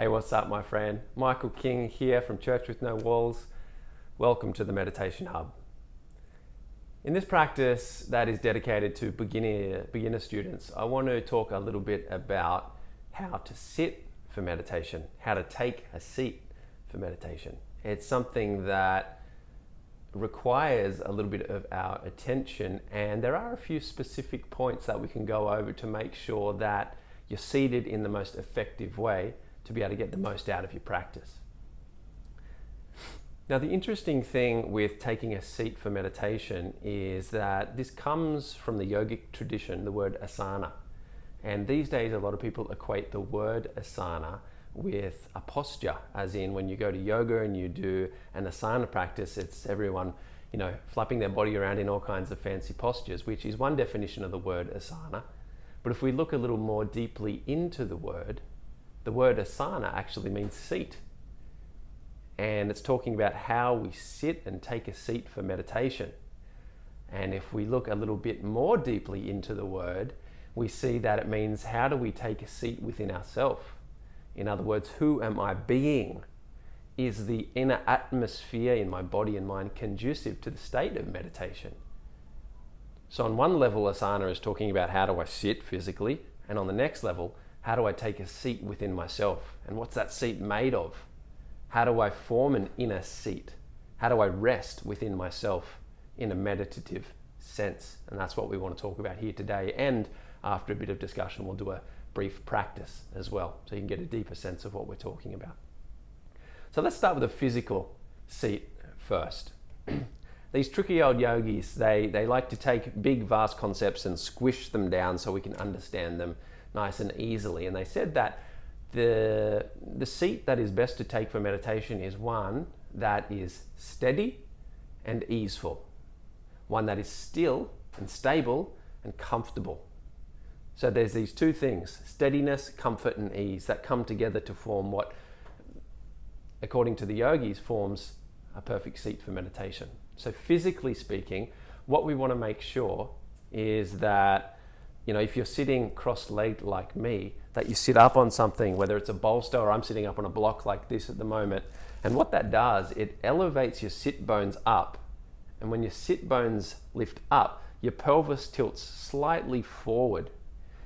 Hey, what's up, my friend? Michael King here from Church with No Walls. Welcome to the Meditation Hub. In this practice that is dedicated to beginner students, I want to talk a little bit about how to sit for meditation, how to take a seat for meditation. It's something that requires a little bit of our attention, and there are a few specific points that we can go over to make sure that you're seated in the most effective way to be able to get the most out of your practice. Now, the interesting thing with taking a seat for meditation is that this comes from the yogic tradition, the word asana. And these days, a lot of people equate the word asana with a posture, as in when you go to yoga and you do an asana practice, it's everyone, flapping their body around in all kinds of fancy postures, which is one definition of the word asana. But if we look a little more deeply into the word asana actually means seat. And it's talking about how we sit and take a seat for meditation. And if we look a little bit more deeply into the word, we see that it means how do we take a seat within ourselves? In other words, who am I being? Is the inner atmosphere in my body and mind conducive to the state of meditation? So on one level, asana is talking about how do I sit physically, and on the next level, how do I take a seat within myself? And what's that seat made of? How do I form an inner seat? How do I rest within myself in a meditative sense? And that's what we want to talk about here today. And after a bit of discussion, we'll do a brief practice as well, so you can get a deeper sense of what we're talking about. So let's start with a physical seat first. These tricky old yogis, they like to take big, vast concepts and squish them down so we can understand them nice and easily. And they said that the seat that is best to take for meditation is one that is steady and easeful, one that is still and stable and comfortable. So there's these two things, steadiness, comfort, and ease, that come together to form what, according to the yogis, forms a perfect seat for meditation. So physically speaking, what we want to make sure is that, if you're sitting cross-legged like me, that you sit up on something, whether it's a bolster or I'm sitting up on a block like this at the moment. And what that does, it elevates your sit bones up. And when your sit bones lift up, your pelvis tilts slightly forward.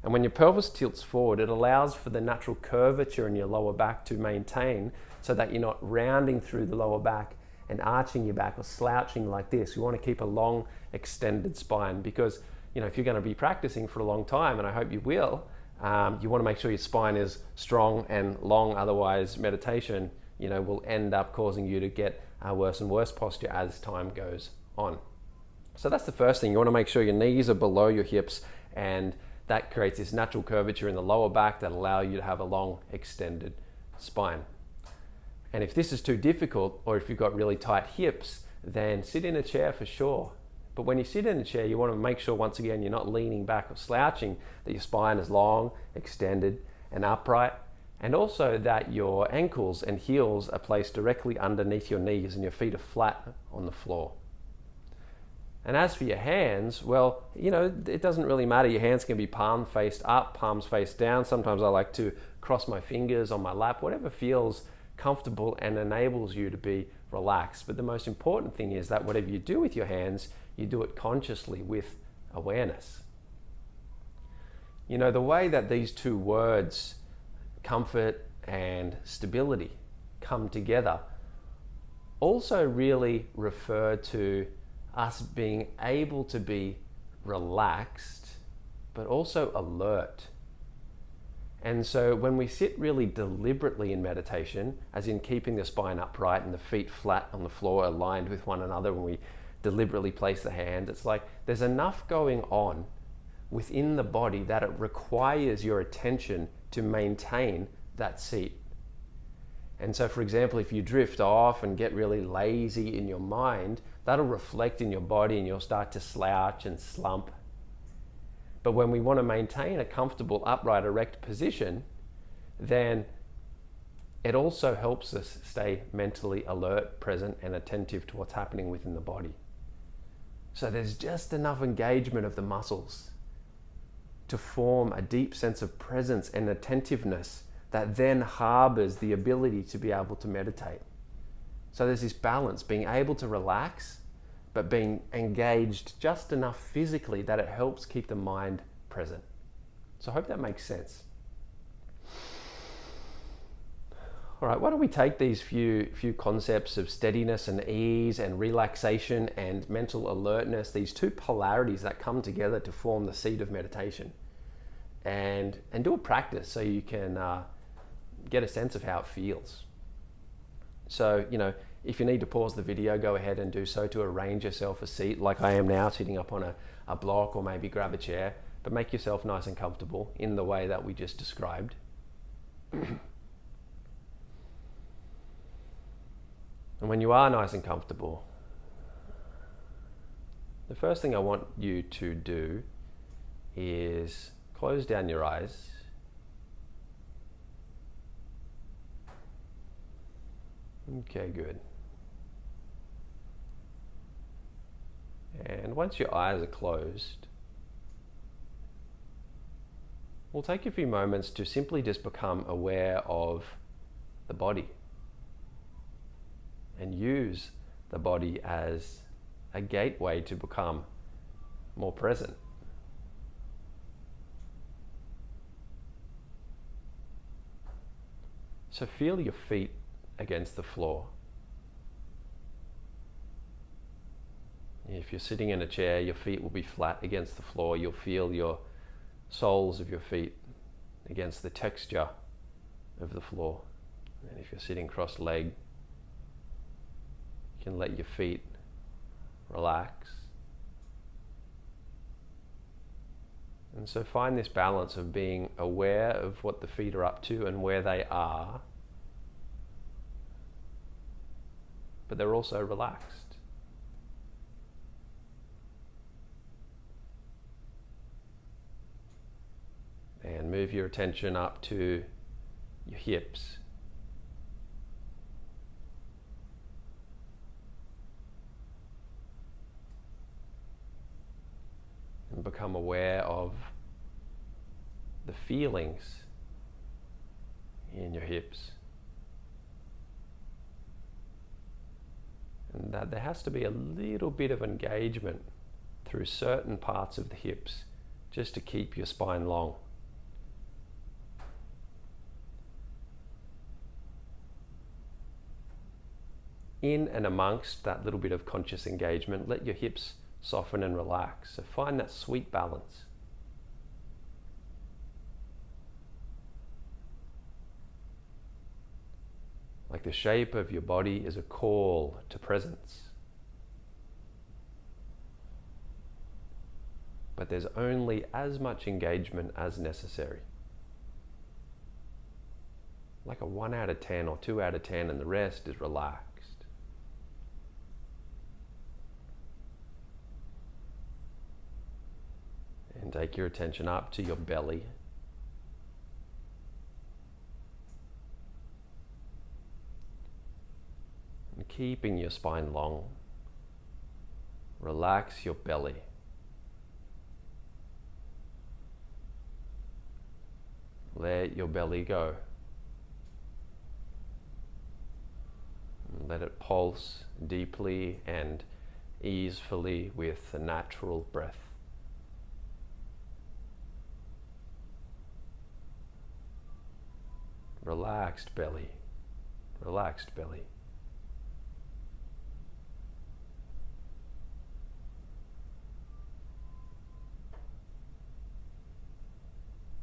And when your pelvis tilts forward, it allows for the natural curvature in your lower back to maintain, so that you're not rounding through the lower back and arching your back or slouching like this. You want to keep a long, extended spine, because if you're going to be practicing for a long time, and I hope you will, you want to make sure your spine is strong and long. Otherwise, meditation, will end up causing you to get worse and worse posture as time goes on. So that's the first thing. You want to make sure your knees are below your hips, and that creates this natural curvature in the lower back that allow you to have a long, extended spine. And if this is too difficult, or if you've got really tight hips, then sit in a chair for sure. But when you sit in a chair, you want to make sure, once again, you're not leaning back or slouching, that your spine is long, extended, and upright, and also that your ankles and heels are placed directly underneath your knees and your feet are flat on the floor. And as for your hands, well, it doesn't really matter. Your hands can be palm faced up, palms face down. Sometimes I like to cross my fingers on my lap, whatever feels comfortable and enables you to be relaxed. But the most important thing is that whatever you do with your hands, you do it consciously with awareness. The way that these two words, comfort and stability, come together also really refer to us being able to be relaxed, but also alert. And so when we sit really deliberately in meditation, as in keeping the spine upright and the feet flat on the floor, aligned with one another, when we deliberately place the hand, it's like there's enough going on within the body that it requires your attention to maintain that seat. And so, for example, if you drift off and get really lazy in your mind, that'll reflect in your body and you'll start to slouch and slump. But when we want to maintain a comfortable, upright, erect position, then it also helps us stay mentally alert, present, and attentive to what's happening within the body. So there's just enough engagement of the muscles to form a deep sense of presence and attentiveness that then harbors the ability to be able to meditate. So there's this balance, being able to relax, but being engaged just enough physically that it helps keep the mind present. So I hope that makes sense. All right, why don't we take these few concepts of steadiness and ease and relaxation and mental alertness, these two polarities that come together to form the seed of meditation, and do a practice so you can get a sense of how it feels. So, if you need to pause the video, go ahead and do so to arrange yourself a seat like I am now, sitting up on a block, or maybe grab a chair, but make yourself nice and comfortable in the way that we just described. And when you are nice and comfortable, the first thing I want you to do is close down your eyes. Okay, good. And once your eyes are closed, we'll take a few moments to simply just become aware of the body and use the body as a gateway to become more present. So feel your feet against the floor. If you're sitting in a chair, your feet will be flat against the floor. You'll feel your soles of your feet against the texture of the floor. And if you're sitting cross-legged, you can let your feet relax. And so find this balance of being aware of what the feet are up to and where they are, but they're also relaxed. And move your attention up to your hips. And become aware of the feelings in your hips. And that there has to be a little bit of engagement through certain parts of the hips just to keep your spine long. In and amongst that little bit of conscious engagement, let your hips soften and relax. So find that sweet balance. Like the shape of your body is a call to presence. But there's only as much engagement as necessary. Like a 1 out of 10 or 2 out of 10, and the rest is relaxed. And take your attention up to your belly. And keeping your spine long, relax your belly. Let your belly go. And let it pulse deeply and easefully with a natural breath. Relaxed belly, relaxed belly.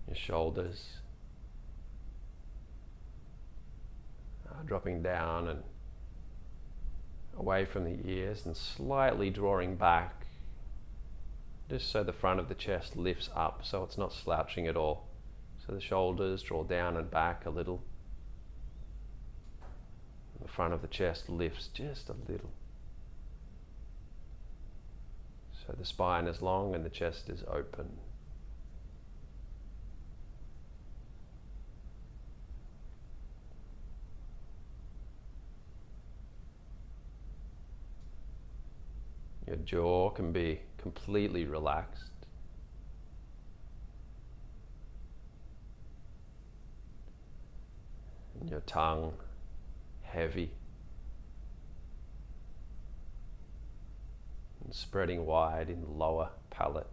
Your shoulders are dropping down and away from the ears and slightly drawing back, just so the front of the chest lifts up, so it's not slouching at all. So the shoulders draw down and back a little. The front of the chest lifts just a little. So the spine is long and the chest is open. Your jaw can be completely relaxed. Your tongue heavy and spreading wide in the lower palate.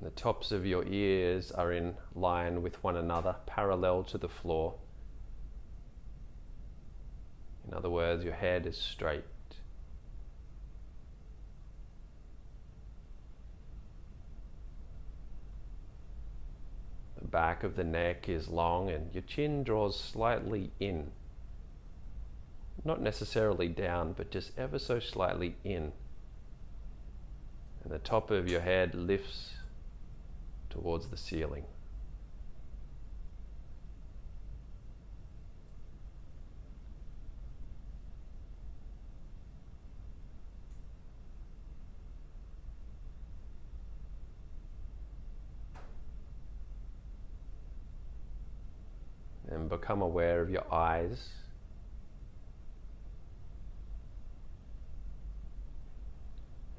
The tops of your ears are in line with one another, parallel to the floor. In other words, your head is straight. The back of the neck is long and your chin draws slightly in. Not necessarily down, but just ever so slightly in. And the top of your head lifts towards the ceiling. And become aware of your eyes.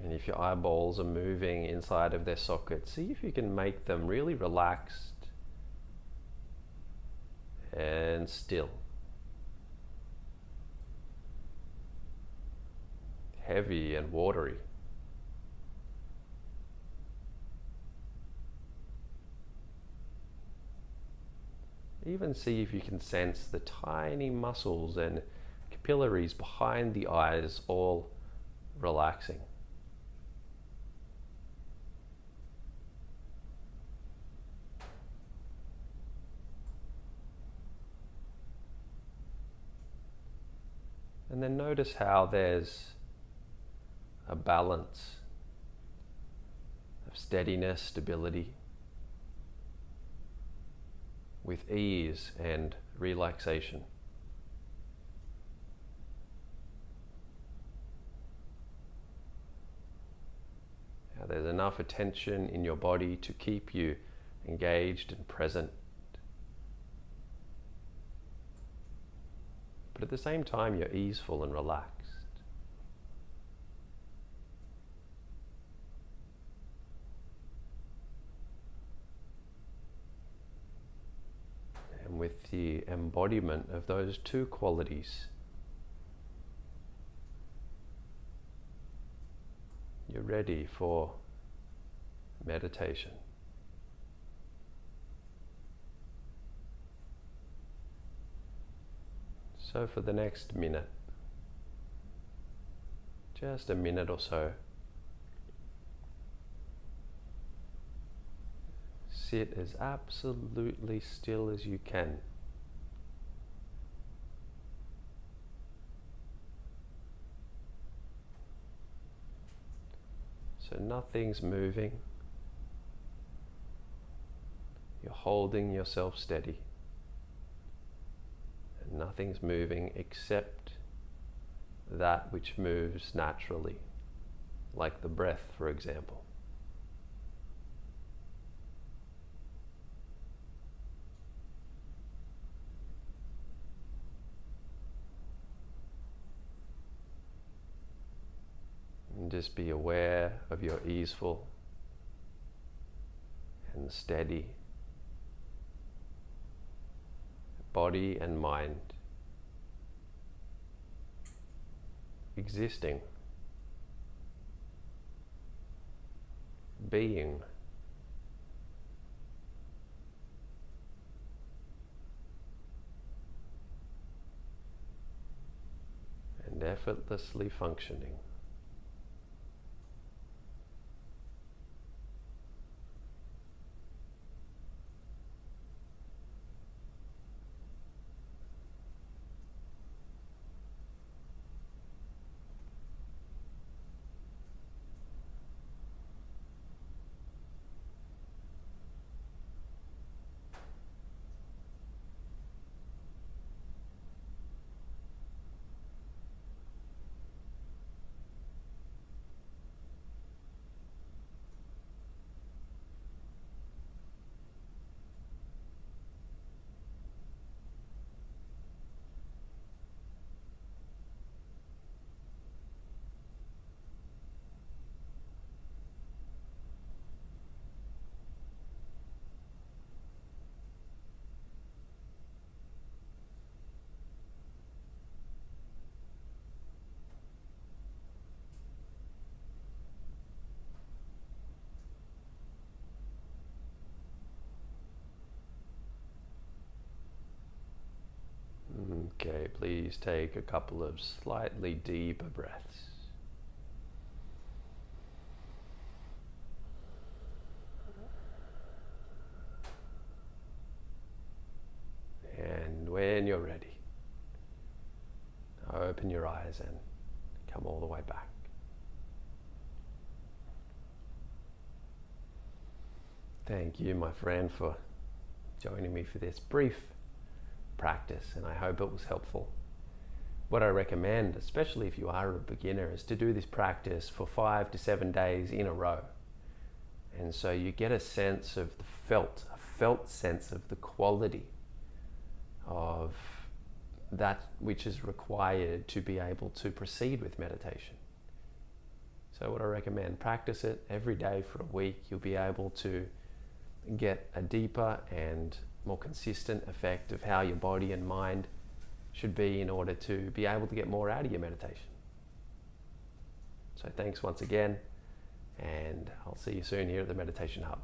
And if your eyeballs are moving inside of their sockets, see if you can make them really relaxed and still. Heavy and watery. Even see if you can sense the tiny muscles and capillaries behind the eyes all relaxing. And then notice how there's a balance of steadiness, stability, with ease and relaxation. Now there's enough attention in your body to keep you engaged and present. But at the same time, you're easeful and relaxed. And with the embodiment of those two qualities, you're ready for meditation. So for the next minute, just a minute or so, sit as absolutely still as you can. So nothing's moving. You're holding yourself steady. And nothing's moving except that which moves naturally, like the breath, for example. And just be aware of your easeful and steady body and mind existing, being, and effortlessly functioning. Okay, please take a couple of slightly deeper breaths. And when you're ready, open your eyes and come all the way back. Thank you, my friend, for joining me for this brief practice, and I hope it was helpful. What I recommend, especially if you are a beginner, is to do this practice for 5 to 7 days in a row. And so you get a sense of a felt sense of the quality of that which is required to be able to proceed with meditation. So what I recommend, practice it every day for a week. You'll be able to get a deeper and more consistent effect of how your body and mind should be in order to be able to get more out of your meditation. So thanks once again, and I'll see you soon here at the Meditation Hub.